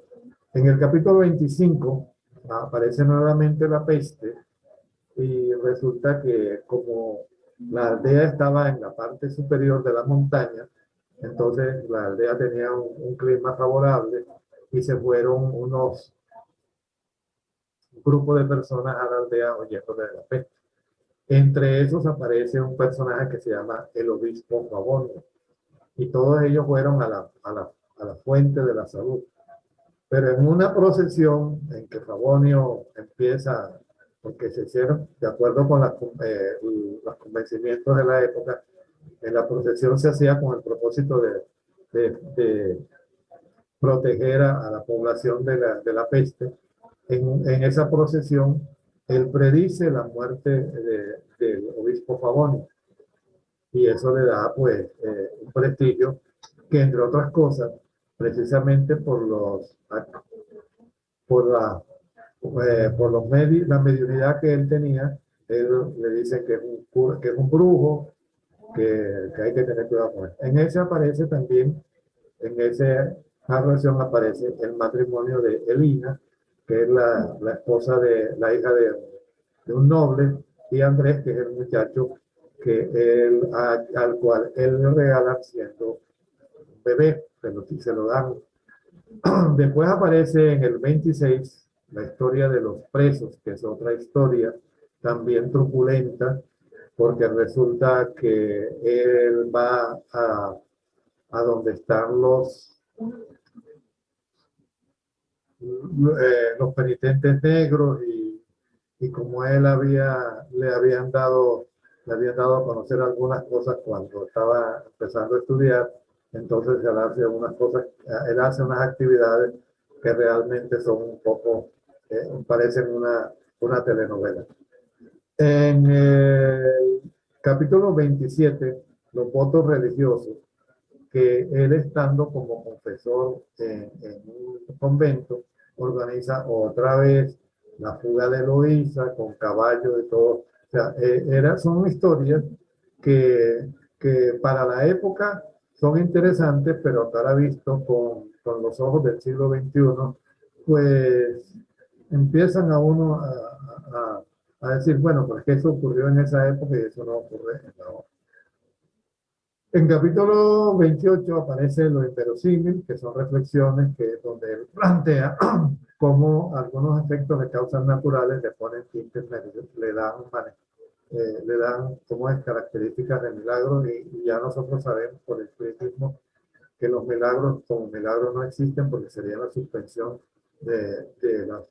S2: En el capítulo 25 aparece nuevamente la peste, y resulta que como la aldea estaba en la parte superior de la montaña, entonces la aldea tenía un clima favorable, y se fueron un grupo de personas a la aldea huyendo de la peste. Entre esos aparece un personaje que se llama el obispo Favonio, y todos ellos fueron a la fuente de la salud. Pero en una procesión en que Favonio empieza, porque se hicieron de acuerdo con los convencimientos de la época, en la procesión se hacía con el propósito de proteger a la población de la peste. En esa procesión, él predice la muerte del obispo Favonio, y eso le da pues un prestigio que, entre otras cosas, precisamente por la mediunidad que él tenía, él le dice que es un brujo, que hay que tener cuidado con él. En ese aparece también, en esa narración aparece el matrimonio de Elina, que es la esposa de la hija de un noble, y Andrés, que es el muchacho al cual él le regala siendo un bebé, se lo dan. Después aparece en el 26 la historia de los presos, que es otra historia también truculenta, porque resulta que él va a donde están los penitentes negros, y como él le habían dado a conocer algunas cosas cuando estaba empezando a estudiar, entonces él hace unas actividades que realmente son un poco, parecen una telenovela. En el capítulo 27, los votos religiosos, que él, estando como confesor en un convento, organiza otra vez la fuga de Eloísa con caballos y todo. O sea, son historias que para la época son interesantes, pero ahora visto con los ojos del siglo XXI, pues empiezan a uno a decir, bueno, pues que eso ocurrió en esa época y eso no ocurre en la otra. En capítulo 28 aparece lo inverosímil, que son reflexiones donde él plantea cómo algunos efectos de causas naturales le ponen tintes médicos, le dan como es características de milagros, y ya nosotros sabemos por el espiritismo que los milagros como milagros no existen, porque sería la suspensión de las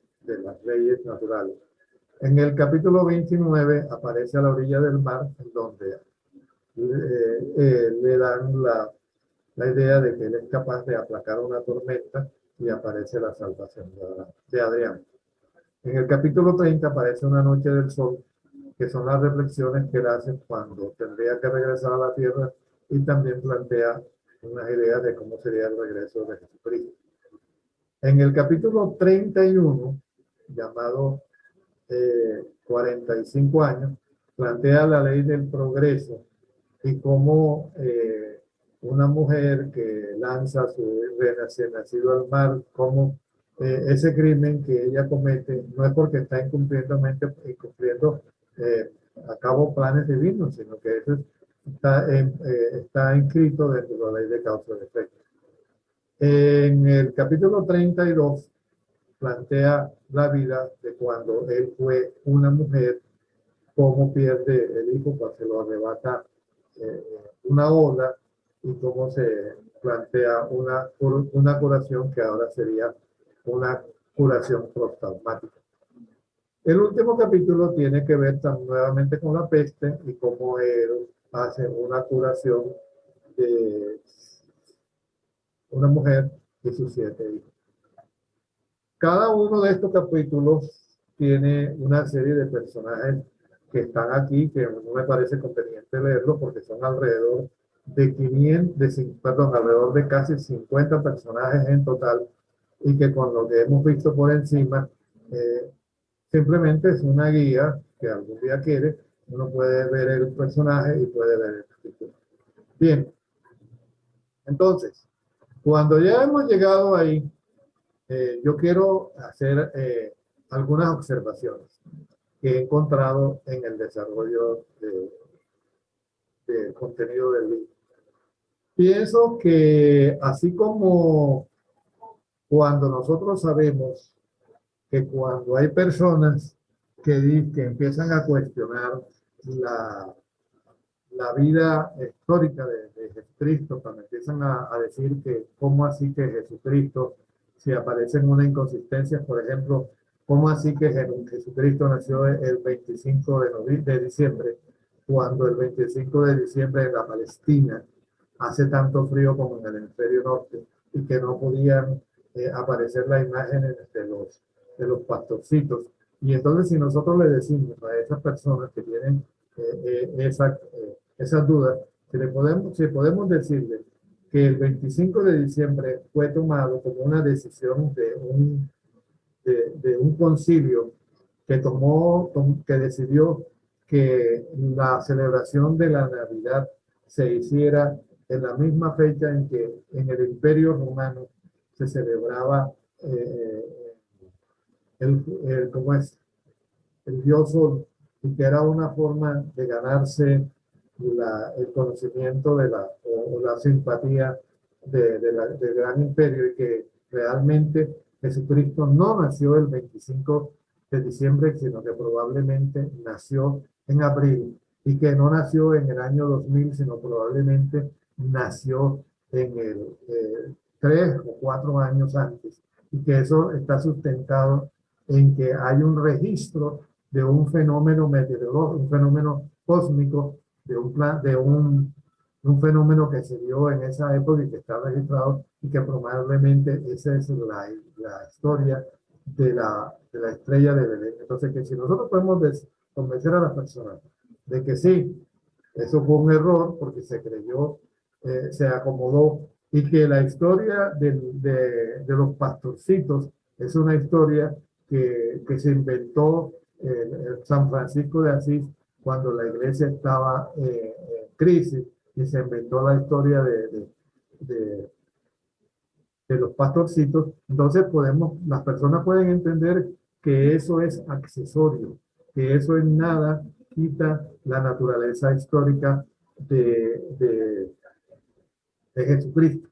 S2: leyes naturales. En el capítulo 29 aparece a la orilla del mar, en donde le dan la idea de que él es capaz de aplacar una tormenta y aparece la salvación de Adrián. En el capítulo 30 aparece una noche del sol, que son las reflexiones que él hace cuando tendría que regresar a la tierra, y también plantea unas ideas de cómo sería el regreso de Jesucristo. En el capítulo 31, llamado 45 años, plantea la ley del progreso y cómo una mujer que lanza a su recién nacido al mar, cómo ese crimen que ella comete no es porque está incumpliendo a cabo planes divinos, sino que eso está inscrito dentro de la ley de causa y efecto. En el capítulo 32 plantea la vida de cuando él fue una mujer, cómo pierde el hijo cuando se lo arrebata una ola, y cómo se plantea una curación que ahora sería una curación prostaumática. El último capítulo tiene que ver nuevamente con la peste y cómo él hace una curación de una mujer y sus 7 hijos. Cada uno de estos capítulos tiene una serie de personajes que están aquí, que no me parece conveniente leerlo porque son alrededor alrededor de casi 50 personajes en total, y que con lo que hemos visto por encima, simplemente es una guía que algún día quiere, uno puede ver el personaje y puede ver el capítulo. Bien, entonces, cuando ya hemos llegado ahí, yo quiero hacer algunas observaciones que he encontrado en el desarrollo del contenido del libro. Pienso que así como cuando nosotros sabemos que cuando hay personas que empiezan a cuestionar la vida histórica de Jesucristo, cuando empiezan a decir que cómo así que Jesucristo, si aparecen una inconsistencia, por ejemplo, cómo así que Jesucristo nació el 25 de diciembre, cuando el 25 de diciembre en la Palestina hace tanto frío como en el hemisferio norte, y que no podían aparecer las imágenes de los pastorcitos. Y entonces, si nosotros le decimos a esas personas que tienen esas dudas, si podemos decirle que el 25 de diciembre fue tomado como una decisión de un concilio que decidió que la celebración de la Navidad se hiciera en la misma fecha en que en el Imperio Romano se celebraba ¿cómo es? El dios Sol, y que era una forma de ganarse el conocimiento o la simpatía del gran imperio, y que realmente Jesucristo no nació el 25 de diciembre, sino que probablemente nació en abril, y que no nació en el año 2000, sino probablemente nació en el 3 o 4 años antes, y que eso está sustentado en que hay un registro de un fenómeno meteorológico, un fenómeno cósmico, de un fenómeno que se dio en esa época y que está registrado, y que probablemente esa es la historia de la estrella de Belén. Entonces, que si nosotros podemos convencer a las personas de que sí, eso fue un error porque se creyó, se acomodó, y que la historia de los pastorcitos es una historia que se inventó San Francisco de Asís cuando la iglesia estaba en crisis, y se inventó la historia de los pastorcitos. Entonces las personas pueden entender que eso es accesorio, que eso en nada quita la naturaleza histórica de Jesucristo.